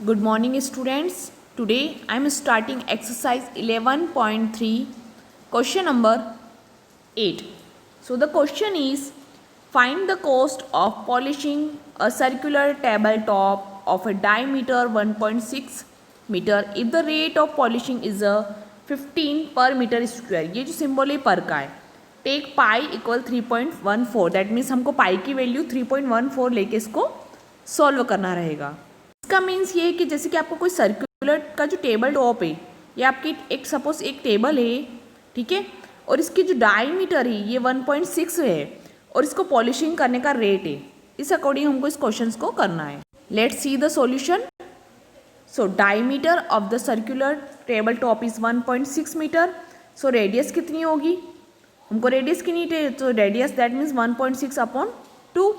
Good morning students. Today I am starting exercise 11.3 question number 8. So the question is find the cost of polishing a circular tabletop of a diameter 1.6 meter if the rate of polishing is a 15 per meter square. ये जो symbol है पर का है. Take pi equal 3.14. That means हमको pi की value 3.14 लेके इसको सॉल्व करना रहेगा. इसका मीन्स ये है कि जैसे कि आपको कोई सर्कुलर का जो टेबल टॉप है ये आपकी एक सपोज एक टेबल है, ठीक है, और इसकी जो डायमीटर है ये 1.6 है और इसको पॉलिशिंग करने का रेट है. इस अकॉर्डिंग हमको इस क्वेश्चन को करना है. Let's see the solution. So diameter of the circular table top is 1.6 metre. So radius कितनी होगी, हमको रेडियस की नीड है, तो रेडियस दैट मीन्स 1.6 अपॉन 2.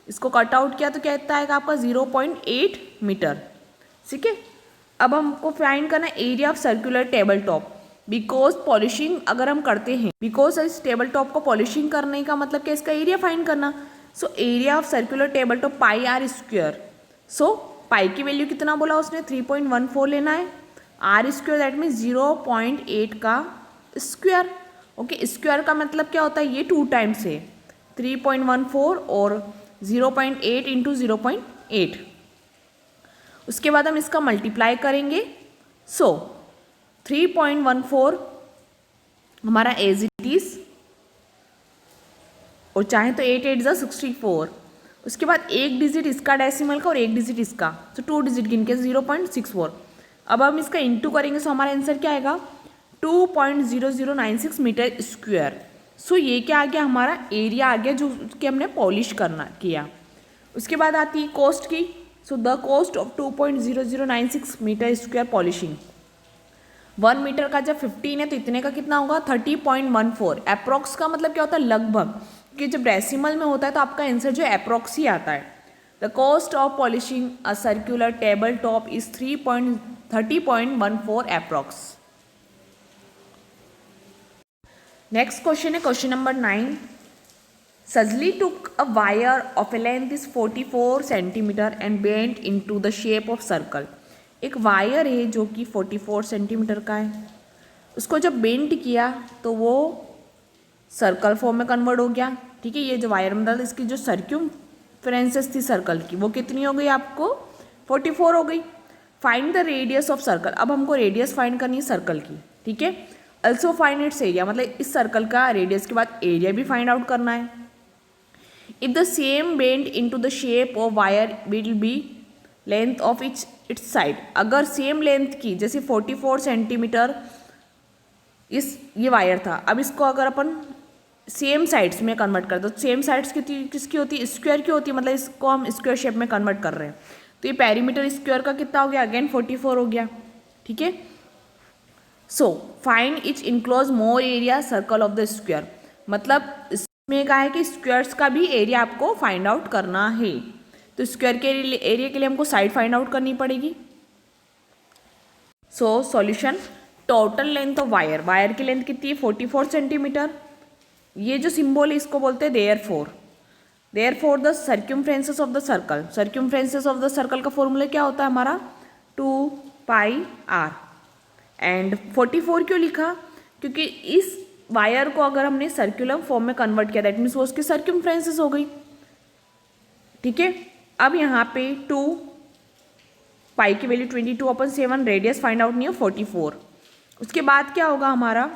इसको कट आउट किया तो कहता है कि आपका 0.8 मीटर. ठीक है. अब हमको फाइंड करना area of circular table top. Because polishing अगर हम करते हैं, बिकॉज इस टेबल टॉप को पॉलिशिंग करने का मतलब क्या, इसका एरिया फाइंड करना. So area of circular table top pi r square. So pi की वैल्यू कितना बोला उसने, 3.14 लेना है. आर स्क्वायर दैट मीन्स 0.8 का स्क्वायर. ओके, स्क्वायर का मतलब क्या होता है, ये 2 टाइम्स है. 3.14 और 0.8 इंटू 0.8. उसके बाद हम इसका मल्टीप्लाई करेंगे. सो 3.14 हमारा एज इट इज, और चाहे तो 8 8 जा 64. उसके बाद एक डिजिट इसका डेसिमल का और एक डिजिट इसका, तो 2 डिजिट गिन के 0.64. अब हम इसका इंटू करेंगे, सो हमारा आंसर क्या आएगा, 2.0096 मीटर स्क्वायर. सो ये क्या आ गया, हमारा एरिया आ गया जो कि हमने पॉलिश करना किया. उसके बाद आती है कॉस्ट की. So the cost of 2.0096 metre square polishing. 1 metre का जब 15 है तो इतने का कितना होगा, 30.14. अप्रॉक्स का मतलब क्या होता है, लगभग, कि जब डेसिमल में होता है तो आपका आंसर जो अप्रॉक्स ही आता है. The cost of polishing a circular table top is 30.14 approx. Next question है question number 9. Sajli took a wire of a length is 44 centimeter and bent into the shape of circle. एक wire है जो कि 44 centimetre का है. उसको जब bent किया तो वो सर्कल फॉर्म में कन्वर्ट हो गया. ठीक है, ये जो वायर मतलब इसकी जो सर्क्यूमफ्रेंसेस थी सर्कल की वो कितनी हो गई, आपको 44 हो गई. Find the radius of circle. अब हमको रेडियस फाइंड करनी है सर्कल की. ठीक है. अल्सो फाइंड इट्स एरिया, मतलब इस सर्कल का रेडियस के बाद एरिया भी फाइंड आउट करना है. If the same bend into the shape of wire will be length of its side. अगर सेम लेंथ की, जैसे 44 सेंटीमीटर इस ये वायर था, अब इसको अगर अपन सेम साइड्स में कन्वर्ट करते तो सेम साइड्स किसकी होती है, स्क्वायर की होती है. मतलब इसको हम स्क्वायर शेप में कन्वर्ट कर रहे हैं तो ये पेरीमीटर स्क्वायर का कितना हो गया, अगेन 44 हो गया. ठीक है. So find etch enclose more area circle of the square. मतलब में कहा है कि स्क्वायर्स का भी एरिया आपको फाइंड आउट करना है. तो स्क्वायर के एरिया के लिए हमको साइड फाइंड आउट करनी पड़ेगी. So solution, total length of wire, wire की लेंथ कितनी है 44 सेंटीमीटर. ये जो सिंबल है इसको बोलते हैं therefore the circumferences of the circle. Circumferences of the circle का फॉर्मूला क्या होता है हमारा, 2 पाई आर. एंड 44 क्यों लिखा, क्योंकि इस वायर को अगर हमने सर्कुलर फॉर्म में कन्वर्ट किया दैट मीन्स वो उसकी सर्क्यूमफ्रेंसेस हो गई. ठीक है. अब यहाँ पे 2 पाई की वैल्यू 22/7, रेडियस फाइंड आउट नहीं है 44. उसके बाद क्या होगा हमारा,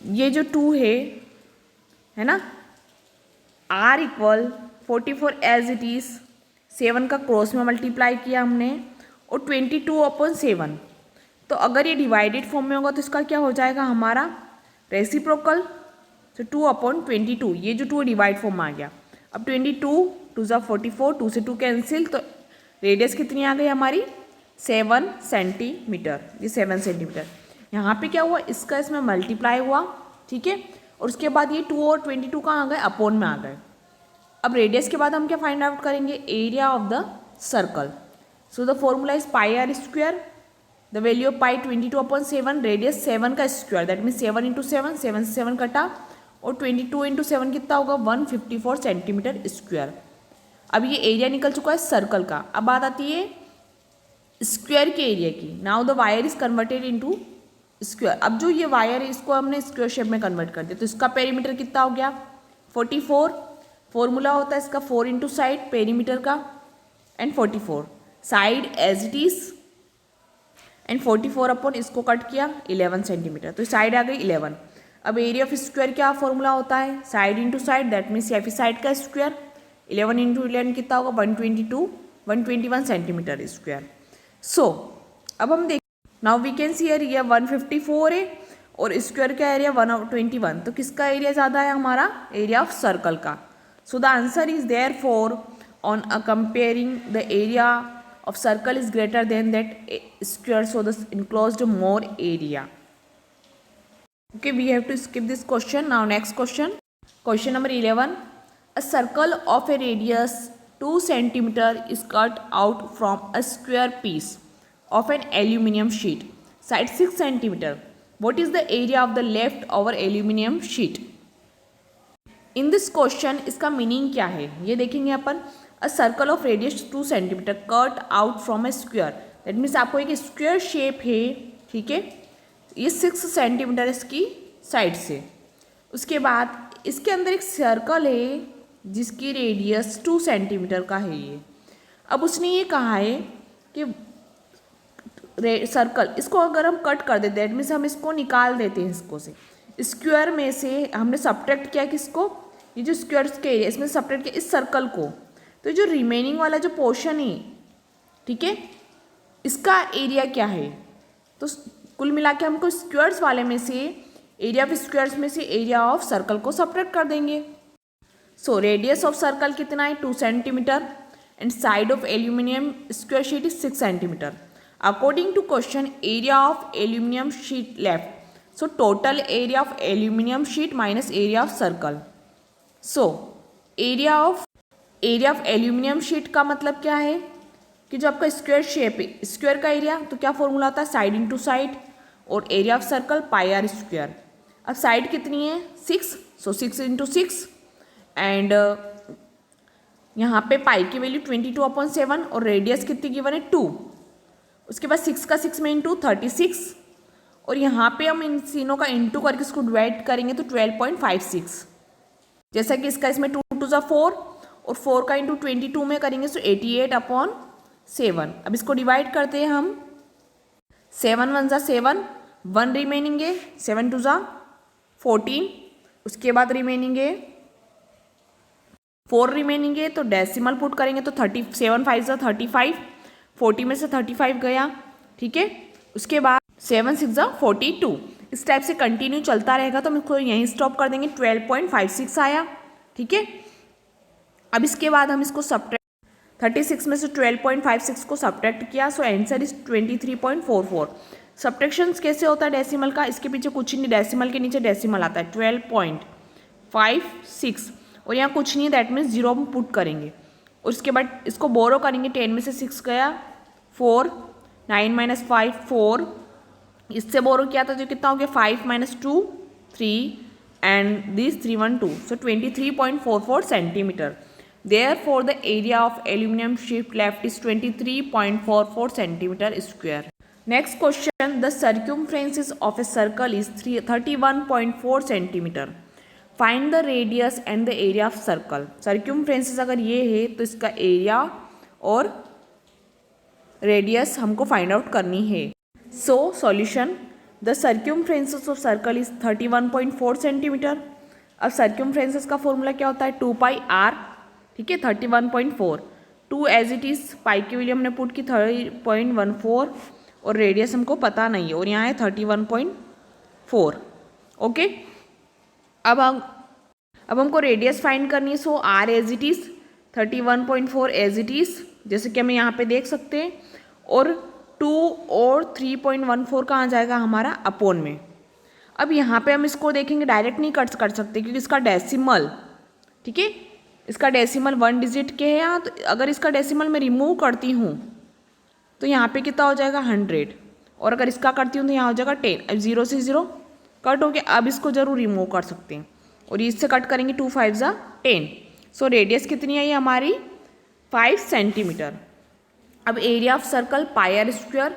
ये जो 2 है ना, r equal 44 as it is, 7 का क्रॉस में मल्टीप्लाई किया हमने और 22/7. तो अगर ये डिवाइडेड फॉर्म में होगा तो इसका क्या हो जाएगा हमारा रेसिप्रोकल. तो 2/22, ये जो 2 डिवाइड फॉर्म में आ गया. अब 22 2 ज़ा 44, 2 से 2 कैंसिल, तो रेडियस कितनी आ गई हमारी 7 सेंटीमीटर. ये 7 सेंटीमीटर. यहाँ पे क्या हुआ, इसका इसमें मल्टीप्लाई हुआ. ठीक है. और उसके बाद ये 2 और 22 कहाँ आ गए, अपॉन में आ गए. अब रेडियस के बाद हम क्या फाइंड आउट करेंगे, area of the circle. So the formula is pi r square. The value of pi 22/7, radius 7 का स्क्वायर दैट मीन 7 इंटू 7, 7 से 7 कटा, और 22 इंटू 7 कितना होगा 154 सेंटीमीटर स्क्वायर. अब ये एरिया निकल चुका है सर्कल का. अब बात आती है स्क्वायर के एरिया की। Now the wire is converted into square. अब जो ये वायर है इसको हमने स्क्वायर शेप में कन्वर्ट कर दिया, तो इसका पेरीमीटर कितना हो गया 44। फॉर्मूला होता है इसका 4 इंटू साइड पेरीमीटर का and 44 side as it is and 44 upon इसको कट किया 11 सेंटीमीटर, तो साइड आ गई 11। अब एरिया ऑफ स्क्वायर क्या फॉर्मूला होता है side into side, that means F side का स्क्वायर 11 इंटू 11 कितना होगा 121 सेंटीमीटर स्क्वायर। सो अब हम देख now we can see area 154 है और स्क्वायर का एरिया 121, तो किसका एरिया ज़्यादा है हमारा एरिया ऑफ सर्कल का। So the answer is therefore on comparing the area of circle is greater than that square, so the enclosed more area. Okay, we have to skip this question. Now next question number 11. A circle of a radius 2 centimeter is cut out from a square piece of an aluminum sheet side 6 centimeter. What is the area of the left over aluminum sheet? In this question इसका meaning क्या है ये देखेंगे अपन। A circle of radius 2 centimetre cut out from a square, that means आपको एक square shape है, ठीक है, ये 6 सेंटीमीटर इसकी साइड से। उसके बाद इसके अंदर एक सर्कल है जिसकी रेडियस 2 सेंटीमीटर का है ये। अब उसने ये कहा है कि सर्कल इसको अगर हम कट कर देते दैट मीन्स हम इसको निकाल देते हैं इसको से स्क्वायर में से, हमने सब्ट्रैक्ट किया किसको ये जो स्क्वायर के एरिया इसमें सब्ट्रैक्ट किया इस सर्कल को, तो जो रिमेनिंग वाला जो पोर्शन है, ठीक है, इसका एरिया क्या है। तो कुल मिला के हमको स्क्वायर्स वाले में से एरिया ऑफ स्क्वायर्स में से एरिया ऑफ सर्कल को सब्ट्रैक्ट कर देंगे। सो रेडियस ऑफ सर्कल कितना है 2 centimetre and side of aluminium square sheet is 6 centimetre. According to question area of aluminium sheet left, so total area of aluminium sheet minus area of circle. So area of aluminium sheet का मतलब क्या है कि जो आपका square shape है square का area, तो क्या फॉर्मूला होता है साइड इंटू साइड, और area of circle pi r square. अब साइड कितनी है 6, सो 6 इंटू 6 एंड यहाँ पे पाई की वैल्यू 22/7 और रेडियस कितनी गिवन है 2। उसके बाद 6 का 6 में इंटू 36 और यहाँ पे हम इन तीनों का इंटू करके इसको डिवाइड करेंगे तो 12.56, जैसा कि इसका इसमें 2 2 ज़ा 4 और 4 का इंटू 22 में करेंगे तो 88/7। अब इसको डिवाइड करते हैं हम 7 1 ज़ा 7, 1 रिमेनिंग है, 7 2 ज़ा 14, उसके बाद रिमेनिंग है 4 रिमेनिंग है, तो डेसिमल पुट करेंगे तो 7 5 ज़ा 35, 40 में से 35 गया, ठीक है। उसके बाद 7 6 ज़ा 42, इस टाइप से कंटिन्यू चलता रहेगा, तो हम इसको यहीं स्टॉप कर देंगे 12.56 आया, ठीक है। अब इसके बाद हम इसको सब्ट्रैक्ट 36 में से 12.56 को सब्ट्रैक्ट किया, सो आंसर इज 23.44। सब्ट्रैक्शंस कैसे होता है डेसिमल का, इसके पीछे कुछ नहीं, डेसिमल के नीचे डेसिमल आता है 12.56 और यहाँ कुछ नहीं है, दैट मीन्स 0 हम पुट करेंगे और उसके बाद इसको बोरो करेंगे, 10 में से 6 गया 4, 9 - 5 4, इससे बोरो किया था जो कितना हो गया 5 - 2 3 and this 3 1 2, so 23.44 centimetre. Therefore, the area of aluminum sheet left is 23.44 centimeter square. Next question, the circumference of a circle is 31.4 centimeter. Find the radius and the area of circle. Circumference अगर ये है तो इसका area और radius हमको find out करनी है। So solution, the circumference of circle is 31.4 centimeter. अब circumference का फॉर्मूला क्या होता है 2 pi r, ठीक है, 31.4, 2 एज इट इज़, पाई की वैल्यू हमने पुट की 30.14 और रेडियस हमको पता नहीं है और यहाँ है 31.4, ओके। अब हमको रेडियस फाइंड करनी है, so r as it is 31.4 as it is, जैसे कि हमें यहाँ पे देख सकते हैं, और 2 और 3.14 कहाँ जाएगा हमारा अपॉन में। अब यहाँ पे हम इसको देखेंगे, डायरेक्ट नहीं कट कर सकते क्योंकि इसका डेसिमल, ठीक है, इसका डेसिमल 1 डिजिट के है यहाँ, तो अगर इसका डेसिमल मैं रिमूव करती हूँ तो यहाँ पे कितना हो जाएगा 100 और अगर इसका करती हूँ तो यहाँ हो जाएगा 10। अब 0 से 0 कट हो गया, अब इसको जरूर रिमूव कर सकते हैं और इससे कट करेंगे 2 5 ज़ा 10, सो रेडियस कितनी आई हमारी 5 सेंटीमीटर। अब area of circle pi r square,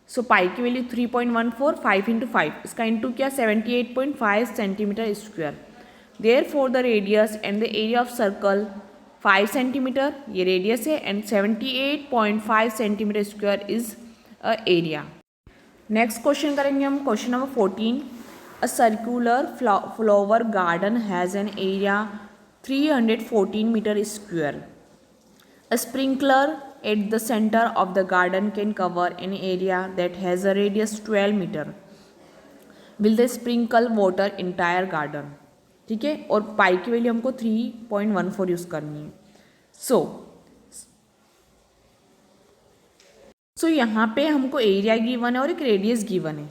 so pi की वैल्यू 3.14, 5 इंटू 5, इसका इंटू क्या 78.5 centimetre square. Therefore the radius and the area of circle 5 centimetre, ये रेडियस है, and 78.5 centimetre square is area. Next question करेंगे हम, question number 14। A circular flower garden has an area 314 metre square. A sprinkler at the center of the garden can cover an area that has a radius 12 meter. Will they sprinkle water entire garden? ठीक है, और pi की value हमको 3.14 use करनी है। सो यहाँ पे हमको एरिया गिवन है और एक रेडियस गिवन है।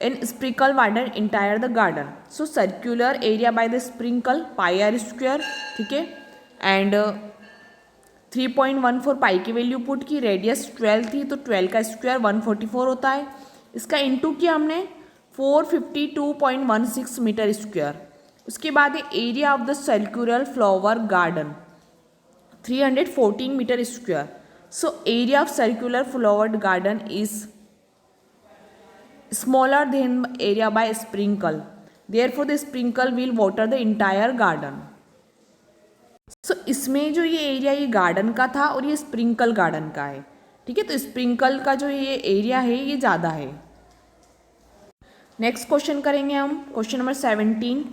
An sprinkle water entire the garden, so circular area by the sprinkle pi r square, ठीक है, एंड 3.14 पाई की वैल्यू पुट की, रेडियस 12 थी तो 12 का स्क्वायर 144 होता है, इसका इंटू किया हमने 452.16 मीटर स्क्वायर। उसके बाद area of the circular flower garden 314 metre square. So area of circular flower garden is smaller than area by sprinkle, therefore the sprinkle will water the entire garden. So इसमें जो ये area ये garden का था और ये sprinkle garden का है, ठीक है, तो स्प्रिंकल का जो ये एरिया है ये ज़्यादा है। नेक्स्ट क्वेश्चन करेंगे हम, question number 17।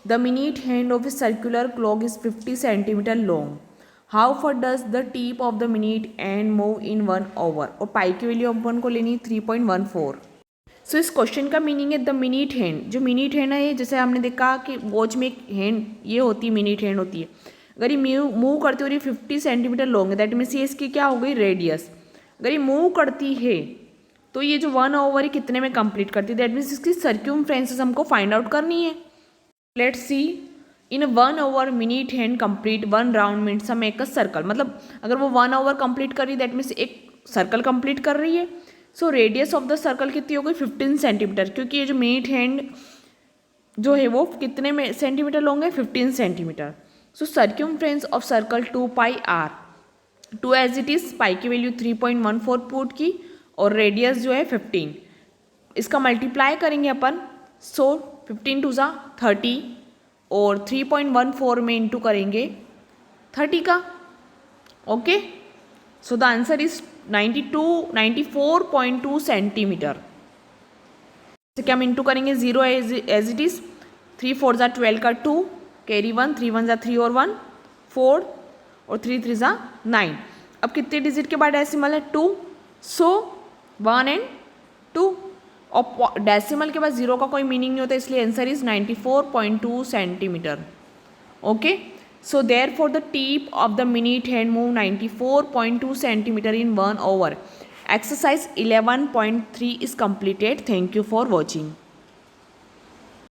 The minute hand of a circular clock is 50 centimetre long, how far does the tip of the minute end move in 1 hour, और पाई की वैल्यू अपन को लेनी 3.14। सो इस क्वेश्चन का मीनिंग है द मिनट हैंड, जो minute hand है, जैसे हमने देखा कि वॉच में एक हैंड ये होती है, मिनट हैंड होती है, अगर ये मूव करती हो रही 50 सेंटीमीटर लॉन्ग है, दैट मीन्स ये इसकी क्या हो गई रेडियस। अगर ये मूव करती है तो ये जो 1 आवर है कितने में कंप्लीट करती है, दैट मीन्स इसकी सर्क्यूमफ्रेंसेस हमको फाइंड आउट करनी है। Let's C, in 1 our minute hand complete 1 round means make a circle, मतलब अगर वो 1 आवर कंप्लीट कर रही है दैट मीन्स एक सर्कल कंप्लीट कर रही है। सो रेडियस ऑफ द सर्कल कितनी हो गई 15 सेंटीमीटर, क्योंकि ये जो मिनट हैंड जो है वो कितने में सेंटीमीटर लॉन्ग है 15 centimetre. So circumference of circle 2 pi r, 2 as it is, pi की वैल्यू 3.14 पुट की और रेडियस जो है 15, इसका मल्टीप्लाई करेंगे अपन। सो 15 टू 30 और 3.14 में इंटू करेंगे 30 का, okay. So the answer is 94.2 centimetre. क्या हम इंटू करेंगे 0 एज इट इज, 3 4 ज़ा 12 का 2, कैरी 1, 3 1 ज़ा 3 और 1 4 और 3 3 ज़ा 9। अब कितने डिजिट के बाद डेसिमल है 2, सो 1 एंड 2, और डेसिमल के बाद 0 का कोई मीनिंग नहीं होता, इसलिए answer is 94.2 centimetre, okay. So therefore the tip of the minute hand move 94.2 centimetre in 1 hour. Exercise 11.3 is completed. Thank you for watching.